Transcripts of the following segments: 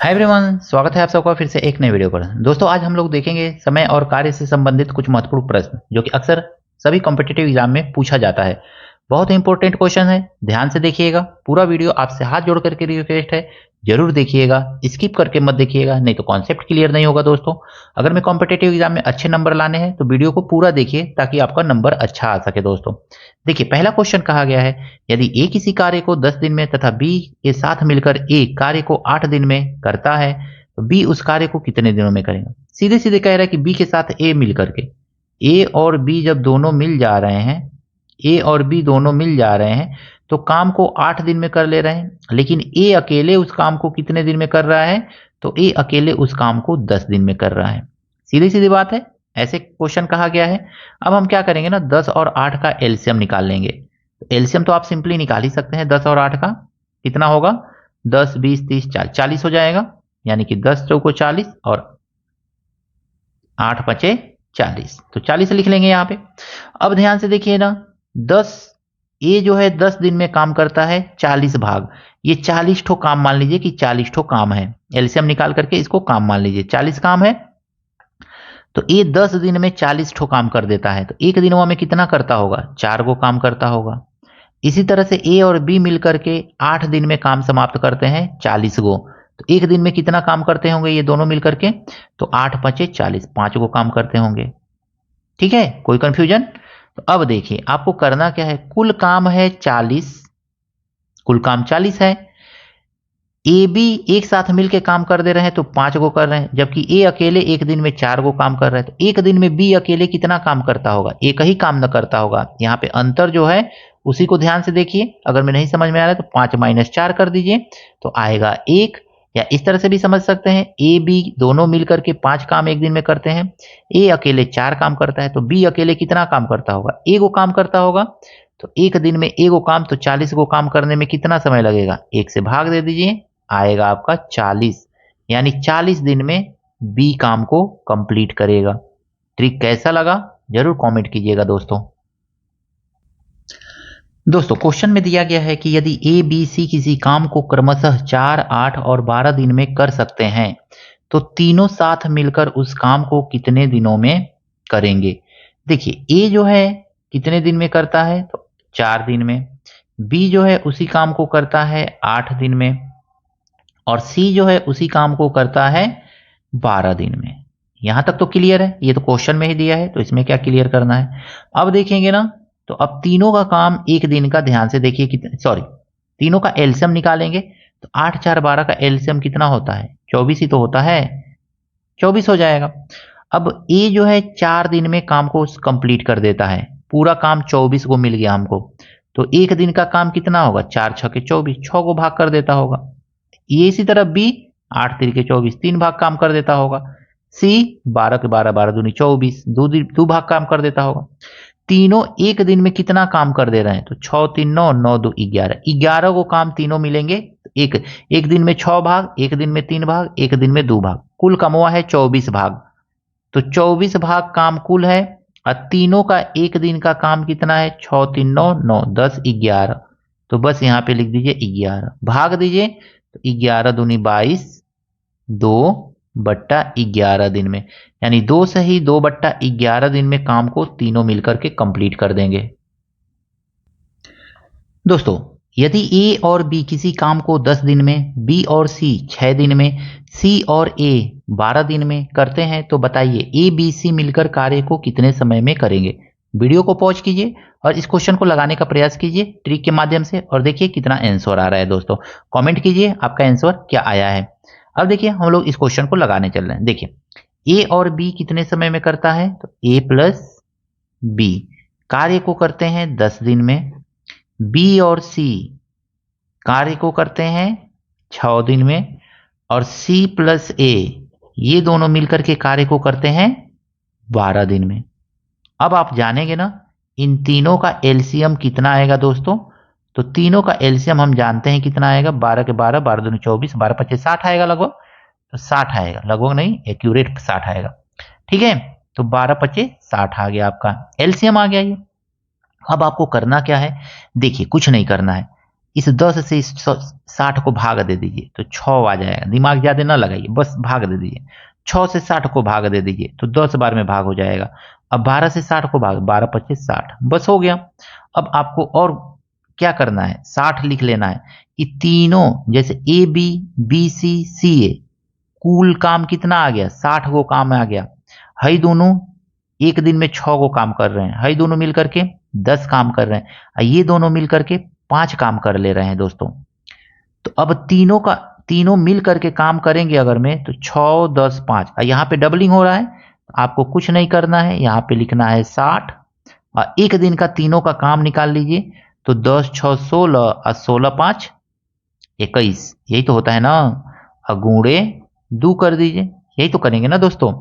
Hi everyone, स्वागत है आप सबका फिर से एक नए वीडियो पर। दोस्तों, आज हम लोग देखेंगे समय और कार्य से संबंधित कुछ महत्वपूर्ण प्रश्न जो कि अक्सर सभी कॉम्पिटिटिव एग्जाम में पूछा जाता है। बहुत ही इंपॉर्टेंट क्वेश्चन है, ध्यान से देखिएगा। पूरा वीडियो आपसे हाथ जोड़ करके रिक्वेस्ट है, जरूर देखिएगा, स्किप करके मत देखिएगा, नहीं तो कॉन्सेप्ट क्लियर नहीं होगा। दोस्तों, अगर मैं कॉम्पिटिटिव एग्जाम में अच्छे नंबर लाने हैं तो वीडियो को पूरा देखिए ताकि आपका नंबर अच्छा आ सके। दोस्तों देखिए, पहला क्वेश्चन कहा गया है, यदि ए किसी कार्य को 10 दिन में तथा बी के साथ मिलकर ए कार्य को 8 दिन में करता है तो बी उस कार्य को कितने दिनों में करेगा। सीधे सीधे कह रहा है कि बी के साथ ए मिल करके, ए और बी जब दोनों मिल जा रहे हैं, ए और बी दोनों मिल जा रहे हैं तो काम को 8 दिन में कर ले रहे हैं, लेकिन ए अकेले उस काम को कितने दिन में कर रहा है, तो ए अकेले उस काम को 10 दिन में कर रहा है। सीधी सीधी बात है, ऐसे क्वेश्चन कहा गया है। अब हम क्या करेंगे ना, 10 और 8 का एलसीएम निकाल लेंगे। एलसीएम तो आप सिंपली निकाल ही सकते हैं। 10 और 8 का कितना होगा, 10 20 30 40 40 हो जाएगा, यानी कि 10 चौको 40 और 8 पचे 40, तो 40 लिख लेंगे यहाँ पे। अब ध्यान से देखिए ना, 10 ए जो है 10 दिन में काम करता है 40 भाग, ये 40 ठो काम मान लीजिए कि 40 ठो काम है। एलसीएम निकाल करके इसको काम मान लीजिए, 40 काम है तो ए 10 दिन में 40 ठो काम कर देता है, तो एक दिनों में कितना करता होगा, 4 गो काम करता होगा। इसी तरह से ए और बी मिलकर के 8 दिन में काम समाप्त करते हैं 40 गो, तो एक दिन में कितना काम करते होंगे ये दोनों मिलकर के, तो 8 पचे 40, 5 गो काम करते होंगे। ठीक है, कोई कंफ्यूजन? तो अब देखिए आपको करना क्या है, कुल काम है 40, कुल काम 40 है। ए बी एक साथ मिलकर काम कर दे रहे हैं तो 5 गो कर रहे हैं, जबकि ए अकेले एक दिन में 4 गो काम कर रहे हैं, तो एक दिन में बी अकेले कितना काम करता होगा, एक ही काम न करता होगा। यहाँ पे अंतर जो है उसी को ध्यान से देखिए। अगर मैं नहीं समझ में आ रहा है तो 5 माइनस 4 कर दीजिए तो आएगा 1। या इस तरह से भी समझ सकते हैं, ए बी दोनों मिलकर के 5 काम एक दिन में करते हैं, ए अकेले 4 काम करता है, तो बी अकेले कितना काम करता होगा, एगो काम करता होगा। तो एक दिन में एगो काम, तो 40 गो काम करने में कितना समय लगेगा, 1 से भाग दे दीजिए, आएगा आपका 40, यानी 40 दिन में बी काम को कंप्लीट करेगा। ट्रिक कैसा लगा जरूर कमेंट कीजिएगा। दोस्तों क्वेश्चन में दिया गया है कि यदि ए बी सी किसी काम को क्रमशः 4 8 और 12 दिन में कर सकते हैं तो तीनों साथ मिलकर उस काम को कितने दिनों में करेंगे। देखिए ए जो है कितने दिन में करता है, तो 4 दिन में। बी जो है उसी काम को करता है 8 दिन में, और सी जो है उसी काम को करता है 12 दिन में। यहां तक तो क्लियर है, ये तो क्वेश्चन में ही दिया है तो इसमें क्या क्लियर करना है। अब देखेंगे ना, तो अब तीनों का काम एक दिन का, ध्यान से देखिए कितना, सॉरी, तीनों का एलसीएम निकालेंगे तो 8 4 12 का एलसीएम कितना होता है, 24 ही तो होता है, 24 हो जाएगा। अब ए जो है 4 दिन में काम को कंप्लीट कर देता है, पूरा काम 24 को मिल गया हमको, तो एक दिन का काम कितना होगा, 4 6 के 24, 6 को भाग कर देता होगा। ये इसी तरह बी 8 3 के 24, 3 भाग काम कर देता होगा। सी 12 के 12, 12 दूनी 24, दो भाग काम कर देता होगा। तीनों एक दिन में कितना काम कर दे रहे हैं, तो 6 3 9 9 2 11, 11 को काम तीनों मिलेंगे। एक एक दिन में 6 भाग, एक दिन में 3 भाग, एक दिन में 2 भाग, कुल कम हुआ है 24 भाग। तो 24 भाग काम कुल है, और तीनों का एक दिन का काम कितना है, 6 3 9 9 10 11, तो बस यहाँ पे लिख दीजिए 11, भाग दीजिए तो 11 दूनी 22, 2/11 दिन में, यानी 2 से ही 2/11 दिन में काम को तीनों मिलकर के कंप्लीट कर देंगे। दोस्तों यदि ए और बी किसी काम को 10 दिन में, बी और सी 6 दिन में, सी और ए 12 दिन में करते हैं तो बताइए ए बी सी मिलकर कार्य को कितने समय में करेंगे। वीडियो को पॉज कीजिए और इस क्वेश्चन को लगाने का प्रयास कीजिए ट्रिक के माध्यम से, और देखिए कितना आंसर आ रहा है। दोस्तों कमेंट कीजिए आपका आंसर क्या आया है। अब देखिए हम लोग इस क्वेश्चन को लगाने चल रहे हैं। देखिए ए और बी कितने समय में करता है, तो ए प्लस बी कार्य को करते हैं 10 दिन में, बी और सी कार्य को करते हैं 6 दिन में, और सी प्लस ए ये दोनों मिलकर के कार्य को करते हैं 12 दिन में। अब आप जानेंगे ना इन तीनों का एलसीएम कितना आएगा दोस्तों, तो तीनों का एलसीएम हम जानते हैं कितना आएगा, 12 के 12, 12 दूनी 24, 12 पच्चीस 60 आएगा लगभग, तो 60 आएगा, लगभग नहीं एक्यूरेट 60 आएगा। ठीक है, तो 12 पच्चीस 60 आ गया, आपका एलसीएम आ गया ये। अब आपको करना क्या है, देखिए कुछ नहीं करना है, इस 10 से इस 60 को भाग दे दीजिए तो 6 आ जाएगा। दिमाग ज़्यादा ना लगाइए, बस भाग दे दीजिए। 6 से 60 को भाग दे दीजिए तो 10 बार में भाग हो जाएगा। अब 12 से 60 को भाग, 12 25 60, बस हो गया। अब आपको और क्या करना है, 60 लिख लेना है। ये तीनों जैसे ए बी, बी सी, सी ए, कुल काम कितना आ गया, 60 को काम आ गया। हई दोनों एक दिन में 6 को काम कर रहे हैं, हई दोनों मिलकर के 10 काम कर रहे हैं, और ये दोनों मिलकर के 5 काम कर ले रहे हैं दोस्तों। तो अब तीनों मिल करके काम करेंगे अगर में, तो 6 10 5, यहाँ पे डबलिंग हो रहा है। आपको कुछ नहीं करना है, यहाँ पे लिखना है 60, और एक दिन का तीनों का काम निकाल लीजिए। तो 10 6 16 और 16 5 21, यही तो होता है ना। गुणे 2 कर दीजिए, यही तो करेंगे ना दोस्तों।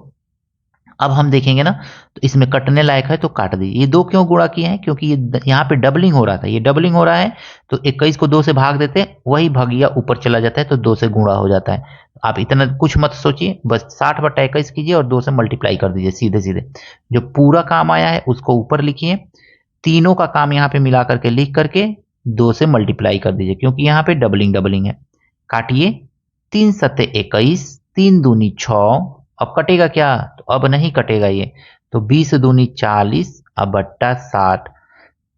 अब हम देखेंगे ना, तो इसमें कटने लायक है तो काट दीजिए। ये 2 क्यों गुणा किए हैं, क्योंकि ये यहाँ पे डबलिंग हो रहा था, ये डबलिंग हो रहा है तो 21 को 2 से भाग देते हैं, वही भगिया ऊपर चला जाता है तो 2 से गुणा हो जाता है। आप इतना कुछ मत सोचिए, बस 60/21 कीजिए और 2 से मल्टीप्लाई कर दीजिए सीधे सीधे। जो पूरा काम आया है उसको ऊपर लिखिए, तीनों का काम यहाँ पे मिला करके लिख करके 2 से मल्टीप्लाई कर दीजिए, क्योंकि यहाँ पे डबलिंग डबलिंग है। काटिए, 3 सत्ते 21, 3 दूनी 6, अब कटेगा क्या, तो अब नहीं कटेगा ये, तो 20 दूनी 40 अब बट्टा 60।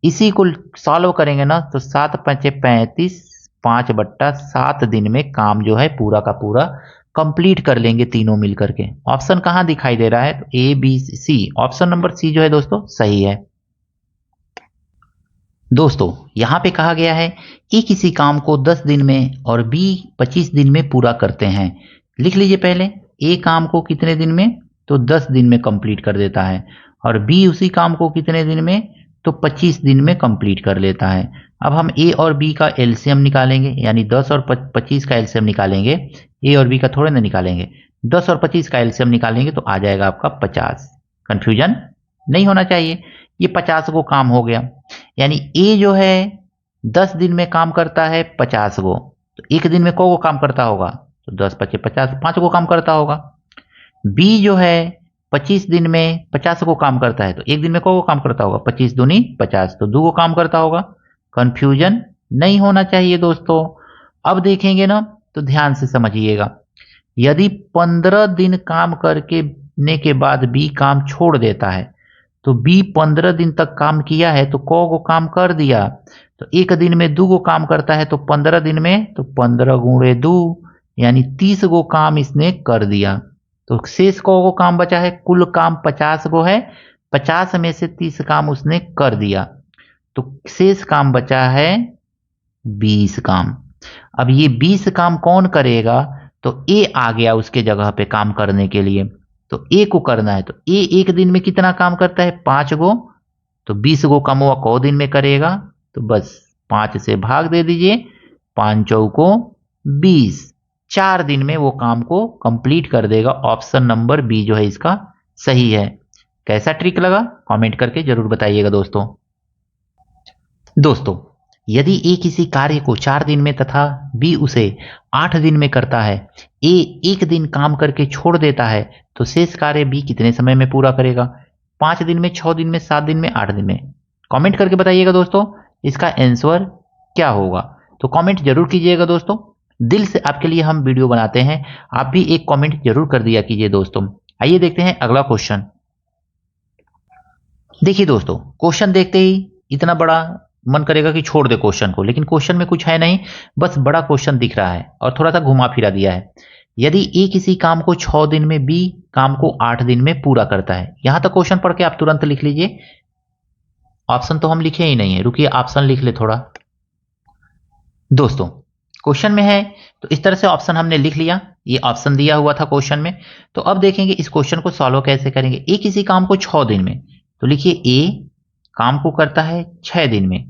इसी को सॉल्व करेंगे ना तो 7 पंचे 35, 5/7 दिन में काम जो है पूरा का पूरा कंप्लीट कर लेंगे तीनों मिल करके। ऑप्शन कहाँ दिखाई दे रहा है, तो A B C, option number C जो है दोस्तों सही है। दोस्तों यहाँ पे कहा गया है ए किसी काम को 10 दिन में और बी 25 दिन में पूरा करते हैं। लिख लीजिए पहले, ए काम को कितने दिन में, तो 10 दिन में कंप्लीट कर देता है, और बी उसी काम को कितने दिन में, तो 25 दिन में कंप्लीट कर लेता है। अब हम ए और बी का एलसीएम निकालेंगे, यानी 10 और 25 का एलसीएम निकालेंगे। ए और बी का थोड़े ना निकालेंगे, 10 और 25 का एलसीएम निकालेंगे तो आ जाएगा आपका 50। कंफ्यूजन नहीं होना चाहिए, ये 50 को काम हो गया। यानी ए जो है 10 दिन में काम करता है 50 गो, तो एक दिन में को काम करता होगा, तो 10 पचे 50, 5 को काम करता होगा। बी जो है 25 दिन में 50 को काम करता है, तो एक दिन में को काम करता होगा, 25 दूनी 50, तो 2 को काम करता होगा। कंफ्यूजन नहीं होना चाहिए दोस्तों। अब देखेंगे ना तो ध्यान से समझिएगा, यदि 15 दिन काम करके ने के बाद बी काम छोड़ देता है, तो बी 15 दिन तक काम किया है तो को काम कर दिया, तो एक दिन में 2 को काम करता है, तो 15 दिन में तो 15 गुणे 2 यानी 30 गो काम इसने कर दिया। तो शेष को काम बचा है, कुल काम 50 गो है, 50 में से 30 काम उसने कर दिया, तो शेष काम बचा है 20 काम। अब ये 20 काम कौन करेगा, तो ए आ गया उसके जगह पे काम करने के लिए, तो ए को करना है। तो ए एक दिन में कितना काम करता है, 5 गो, तो 20 गो काम वो को दिन में करेगा, तो बस 5 से भाग दे दीजिए, 5 चौको 20, 4 दिन में वो काम को कंप्लीट कर देगा। ऑप्शन नंबर बी जो है इसका सही है। कैसा ट्रिक लगा कमेंट करके जरूर बताइएगा दोस्तों यदि ए किसी कार्य को 4 दिन में तथा बी उसे 8 दिन में करता है, ए एक दिन काम करके छोड़ देता है, तो शेष कार्य बी कितने समय में पूरा करेगा, 5 दिन में, 6 दिन में, 7 दिन में, 8 दिन में। कमेंट करके बताइएगा दोस्तों इसका आंसर क्या होगा। तो कमेंट जरूर कीजिएगा दोस्तों, दिल से आपके लिए हम वीडियो बनाते हैं, आप भी एक कमेंट जरूर कर दिया कीजिए दोस्तों। आइए देखते हैं अगला क्वेश्चन। देखिए दोस्तों, क्वेश्चन देखते ही इतना बड़ा मन करेगा कि छोड़ दे क्वेश्चन को, लेकिन क्वेश्चन में कुछ है नहीं, बस बड़ा क्वेश्चन दिख रहा है और थोड़ा सा घुमा फिरा दिया है। यदि ए किसी काम को 6 दिन में, बी काम को 8 दिन में पूरा करता है। यहां तक क्वेश्चन पढ़ के आप तुरंत लिख लीजिए, ऑप्शन तो हम लिखे ही नहीं है, रुकिए ऑप्शन लिख ले थोड़ा। दोस्तों क्वेश्चन में है तो इस तरह से ऑप्शन हमने लिख लिया, ये ऑप्शन दिया हुआ था क्वेश्चन में। तो अब देखेंगे इस क्वेश्चन को सॉल्व कैसे करेंगे। ए किसी काम को 6 दिन में, तो लिखिए ए काम को करता है 6 दिन में,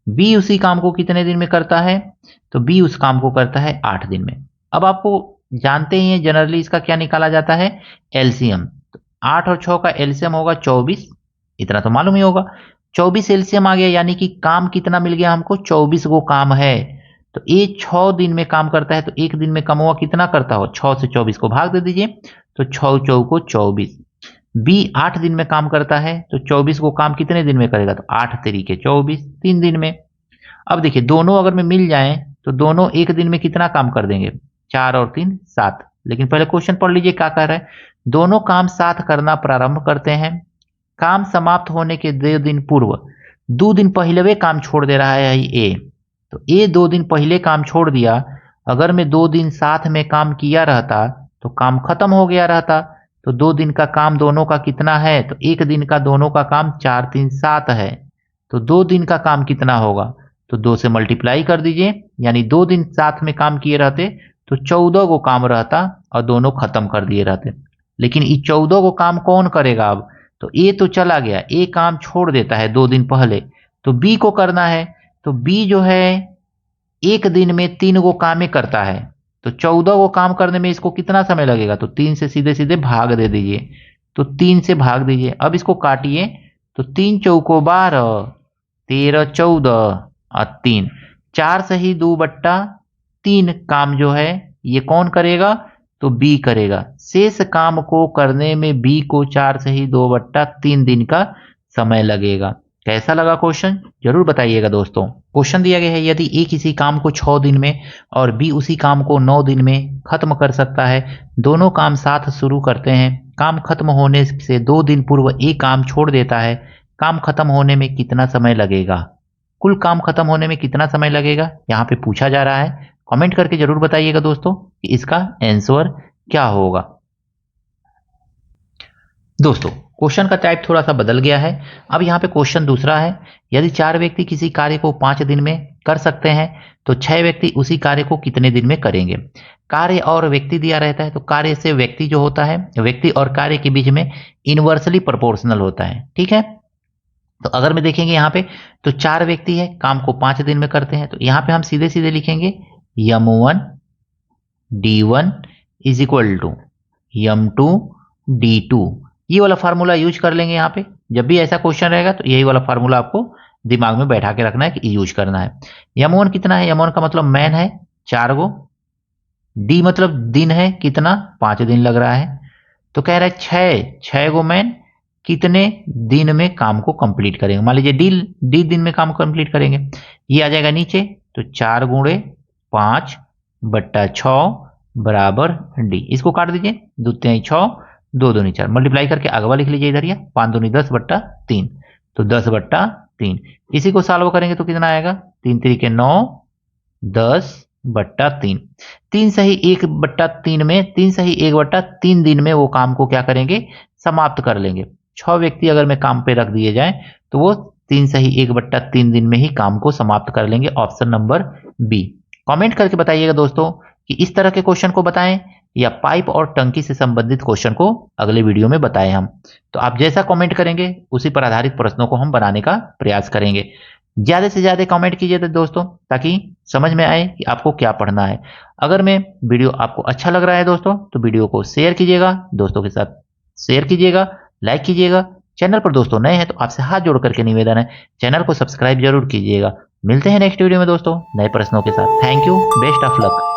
बी उसी काम को कितने दिन में करता है, तो बी उस काम को करता है 8 दिन में। अब आपको जानते ही हैं जनरली इसका क्या निकाला जाता है, एलसीएम। तो 8 और 6 का एलसीएम होगा 24, इतना तो मालूम ही होगा। 24 एलसीएम आ गया, यानी कि काम कितना मिल गया हमको, 24 गो काम है। तो ए 6 दिन में काम करता है, तो एक दिन में कम हुआ कितना करता हो, 6 से 24 को भाग दे दीजिए, तो 6 चौको 24। बी 8 दिन में काम करता है, तो 24 को काम कितने दिन में करेगा, तो 8 तरीके 24, 3 दिन में। अब देखिए दोनों अगर में मिल जाएं तो दोनों एक दिन में कितना काम कर देंगे, 4 और 3 7। लेकिन पहले क्वेश्चन पढ़ लीजिए क्या कह रहा है। दोनों काम साथ करना प्रारंभ करते हैं, काम समाप्त होने के 2 दिन पूर्व 2 दिन पहले वे काम छोड़ दे रहा है ए। तो ए 2 दिन पहले काम छोड़ दिया, अगर मैं 2 दिन साथ में काम किया रहता तो काम खत्म हो गया रहता। तो 2 दिन का काम दोनों का कितना है, तो 1 दिन का दोनों का काम 4 3 7 है। तो 2 दिन का काम कितना होगा, तो 2 से मल्टीप्लाई कर दीजिए, यानी 2 दिन साथ में काम किए रहते तो 14 को काम रहता और दोनों खत्म कर दिए रहते। लेकिन ये 14 को काम कौन करेगा अब, तो ए तो चला गया, ए काम छोड़ देता है 2 दिन पहले, तो बी को करना है। तो बी जो है एक दिन में 3 को काम करता है, तो 14 को काम करने में इसको कितना समय लगेगा, तो 3 से सीधे सीधे भाग दे दीजिए। तो 3 से भाग दीजिए, अब इसको काटिए, तो 3 चौको 12, 13 14 और 3, 4 सही 2/3 काम जो है ये कौन करेगा, तो बी करेगा। शेष काम को करने में बी को 4 सही 2/3 दिन का समय लगेगा। कैसा लगा क्वेश्चन जरूर बताइएगा दोस्तों। क्वेश्चन दिया गया है, यदि ए किसी काम को 6 दिन में और बी उसी काम को 9 दिन में खत्म कर सकता है, दोनों काम साथ शुरू करते हैं, काम खत्म होने से 2 दिन पूर्व ए काम छोड़ देता है, काम खत्म होने में कितना समय लगेगा, कुल काम खत्म होने में कितना समय लगेगा यहाँ पे पूछा जा रहा है। कमेंट करके जरूर बताइएगा दोस्तों कि इसका आंसर क्या होगा। दोस्तों क्वेश्चन का टाइप थोड़ा सा बदल गया है। अब यहाँ पे क्वेश्चन दूसरा है, यदि 4 व्यक्ति किसी कार्य को 5 दिन में कर सकते हैं तो 6 व्यक्ति उसी कार्य को कितने दिन में करेंगे। कार्य और व्यक्ति दिया रहता है, तो कार्य से व्यक्ति जो होता है, व्यक्ति और कार्य के बीच में इनवर्सली प्रोपोर्शनल होता है, ठीक है। तो अगर मैं देखेंगे यहाँ पे, तो 4 व्यक्ति है, काम को 5 दिन में करते हैं, तो यहाँ पे हम सीधे सीधे लिखेंगे m1 d1 is equal to m2 d2। ये वाला फार्मूला यूज कर लेंगे यहाँ पे, जब भी ऐसा क्वेश्चन रहेगा तो यही वाला फार्मूला आपको दिमाग में बैठा के रखना है कि यूज करना है। m1 कितना है, m1 का मतलब मैन है 4 गो, d मतलब दिन है कितना, 5 दिन लग रहा है, तो कह रहा है 6 गो मैन कितने दिन में काम को कंप्लीट करेंगे। मान लीजिए डी दिन में काम कंप्लीट करेंगे, ये आ जाएगा नीचे, तो 4 गुणे 5/6 बराबर डी। इसको काट दीजिए, 2 3 6 2 2 4, मल्टीप्लाई करके अगवा लिख लीजिए इधर, 5 दूनी 10/3, तो 10/3। इसी को सॉल्व करेंगे तो कितना आएगा, 3 3 के 9 10/3। 3 सही 1/3 में, 3 सही 1/3 दिन में वो काम को क्या करेंगे, समाप्त कर लेंगे। 6 व्यक्ति अगर मैं काम पे रख दिए जाए तो वो 3 सही 1/3 दिन में ही काम को समाप्त कर लेंगे। Option number B. कमेंट करके बताइएगा दोस्तों कि इस तरह के क्वेश्चन को बताएं या पाइप और टंकी से संबंधित क्वेश्चन को अगले वीडियो में बताएं हम। तो आप जैसा कमेंट करेंगे उसी पर आधारित प्रश्नों को हम बनाने का प्रयास करेंगे। ज्यादा से ज्यादा कमेंट कीजिए दोस्तों, ताकि समझ में आए कि आपको क्या पढ़ना है। अगर मैं वीडियो आपको अच्छा लग रहा है दोस्तों, तो वीडियो को शेयर कीजिएगा, दोस्तों के साथ शेयर कीजिएगा, लाइक कीजिएगा। चैनल पर दोस्तों नए हैं तो आपसे हाथ जोड़ करके निवेदन है, चैनल को सब्सक्राइब जरूर कीजिएगा। मिलते हैं नेक्स्ट वीडियो में दोस्तों नए प्रश्नों के साथ। Thank you, best of luck.